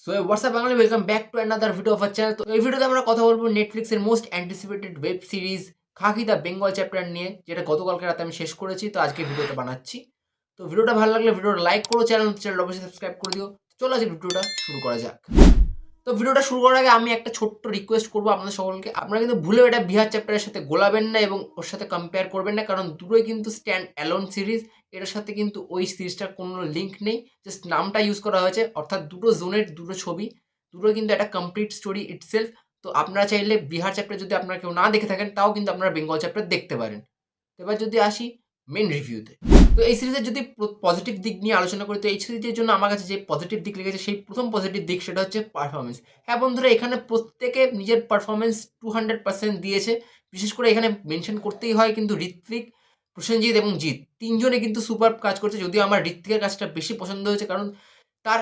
So what's up বাঙালি welcome back to another video of our channel. তো এই ভিডিওতে আমরা কথা বলবো নেটফ্লিক্সের most anticipated web series Khakee the Bengal chapter নিয়ে, যেটা গতকালকে রাতে আমি শেষ করেছি। তো আজকে ভিডিওটা বানাচ্ছি। তো ভিডিওটা ভালো লাগলে ভিডিওটা লাইক করো, চ্যানেল অবশ্যই সাবস্ক্রাইব করে দিও। চলো আজকে ভিডিওটা শুরু করা যাক। তো ভিডিওটা শুরু করার আগে আমি একটা ছোট্ট রিকোয়েস্ট করবো আপনাদের সকলকে, আপনারা কিন্তু ভুলেও এটা বিহার চ্যাপ্টারের সাথে গোলাবেন না এবং ওর সাথে কম্পেয়ার করবেন না, কারণ দুটোই কিন্তু স্ট্যান্ড অ্যালোন সিরিজ। এটার সাথে কিন্তু ওই সিরিজটার কোনো লিঙ্ক নেই, জাস্ট নামটা ইউজ করা হয়েছে। অর্থাৎ দুটো জোনের দুটো ছবি, দুটো কিন্তু একটা কমপ্লিট স্টোরি ইটসেলফ। তো আপনারা চাইলে বিহার চ্যাপ্টার যদি আপনারা কেউ না দেখে থাকেন, তাও কিন্তু আপনারা বেঙ্গল চ্যাপ্টার দেখতে পারেন। এবার যদি আসি মেন রিভিউতে, তো এই সিরিজের যদি পজিটিভ দিক নিয়ে আলোচনা করি, তো এই সিরিজের জন্য আমার কাছে যে পজিটিভ দিক লেগেছে, সেই প্রথম পজিটিভ দিক সেটা হচ্ছে পারফরমেন্স। হ্যাঁ বন্ধুরা, এখানে প্রত্যেকে নিজের পারফরমেন্স 200% দিয়েছে। বিশেষ করে এখানে মেনশন করতেই হয় কিন্তু ঋত্বিক, প্রসেনজিৎ এবং জিৎ তিনজনে কিন্তু সুপার কাজ করছে। যদিও আমার ঋত্বিকের কাজটা বেশি পছন্দ হয়েছে, কারণ তার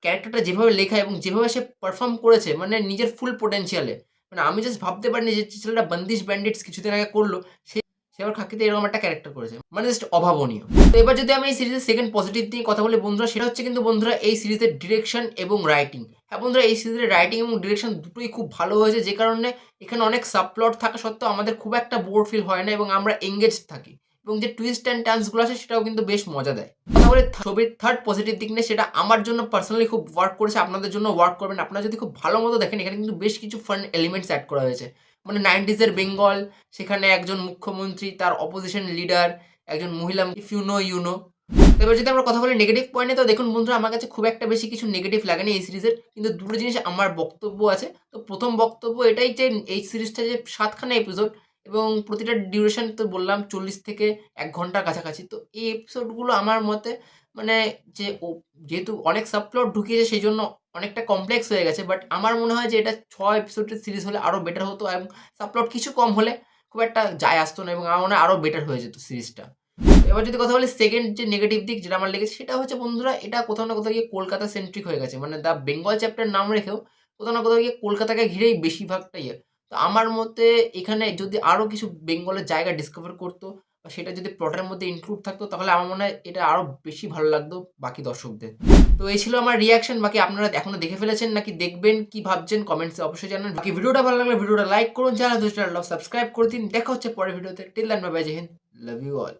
ক্যারেক্টারটা যেভাবে লেখা এবং যেভাবে সে পারফর্ম করেছে, মানে নিজের ফুল পোটেনশিয়ালে, মানে আমি জাস্ট ভাবতে পারিনি যে ছেলেটা বন্দিশ ব্যান্ডিটস কিছুদিন আগে করলো, সে আবার খাকিতে এরকম একটা ক্যারেক্টার করেছে, মানে জাস্ট অভাবনীয়। তো এবার যদি আমি এই সিরিজের সেকেন্ড পজিটিভ নিয়ে কথা বলি বন্ধুরা, সেটা হচ্ছে কিন্তু বন্ধুরা এই সিরিজের ডিরেকশন এবং রাইটিং। হ্যাঁ বন্ধুরা, এই সিরিজের রাইটিং এবং ডিরেকশন দুটোই খুব ভালো হয়েছে, যে কারণে এখানে অনেক সাবপ্লট থাকা সত্ত্বেও আমাদের খুব একটা বোর ফিল হয় না এবং আমরা এঙ্গেজ থাকি। এবং যে টুইস্ট অ্যান্ড টার্নসগুলো আছে সেটাও কিন্তু বেশ মজা দেয়। তাহলে ছবির থার্ড পজিটিভ দিক নিয়ে, সেটা আমার জন্য পার্সোনালি খুব ওয়ার্ক করেছে, আপনাদের জন্য ওয়ার্ক করবেন। আপনারা যদি খুব ভালো মতো দেখেন, এখানে কিন্তু বেশ কিছু ফান এলিমেন্টস অ্যাড করা হয়েছে। মানে 90s বেঙ্গল, সেখানে একজন মুখ্যমন্ত্রী, তার অপোজিশন লিডার, একজন মহিলা, if you know you know. এবার যদি আমরা কথা বলি নেগেটিভ পয়েন্টে, তো দেখুন বন্ধুরা, আমার কাছে খুব একটা বেশি কিছু নেগেটিভ লাগেনি এই সিরিজের, কিন্তু দুটো জিনিস আমার বক্তব্য আছে। তো প্রথম বক্তব্য এটাই যে এই সিরিজটা যে 7খানা এপিসোড এবং প্রতিটা ডিউরেশন তো বললাম 40 থেকে 1 ঘন্টার কাছাকাছি। তো এই এপিসোডগুলো আমার মতে, মানে যে যেহেতু অনেক সাবপ্লট ঢুকিয়েছে, সেই জন্য অনেকটা কমপ্লেক্স হয়ে গেছে। বাট আমার মনে হয় যে এটা 6 এপিসোডের সিরিজ হলে আরও বেটার হতো, এবং সাবপ্লট কিছু কম হলে খুব একটা যায় আসতো না, এবং আমার মনে হয় আরও বেটার হয়ে যেত সিরিজটা। এবার যদি কথা বলি সেকেন্ড যে নেগেটিভ দিক যেটা আমার লেগেছে, সেটা হচ্ছে বন্ধুরা, এটা কোথাও না কোথাও গিয়ে কলকাতা সেন্ট্রিক হয়ে গেছে। মানে দ্য বেঙ্গল চ্যাপ্টার নাম রেখেও কোথাও না কোথাও গিয়ে কলকাতাকে ঘিরেই বেশিরভাগটা ইয়ে। তো আমার মতে এখানে যদি আরও কিছু বেঙ্গলের জায়গা ডিসকভার করতো, বা সেটা যদি প্লটের মধ্যে ইনক্লুড থাকতো, তাহলে আমার মনে হয় এটা আরও বেশি ভালো লাগতো বাকি দর্শকদের। তো এই ছিল আমার রিয়াকশন। বাকি আপনারা এখনো দেখে ফেলেছেন নাকি দেখবেন, কি ভাবছেন কমেন্টসে অবশ্যই জানান। বাকি ভিডিওটা ভালো লাগলে ভিডিওটা লাইক করুন, যারা সাবস্ক্রাইব করে দিন। দেখা হচ্ছে পরের ভিডিওতে। টিল দেন বাই বাই, জয় হিন্দ, লাভ ইউ অল।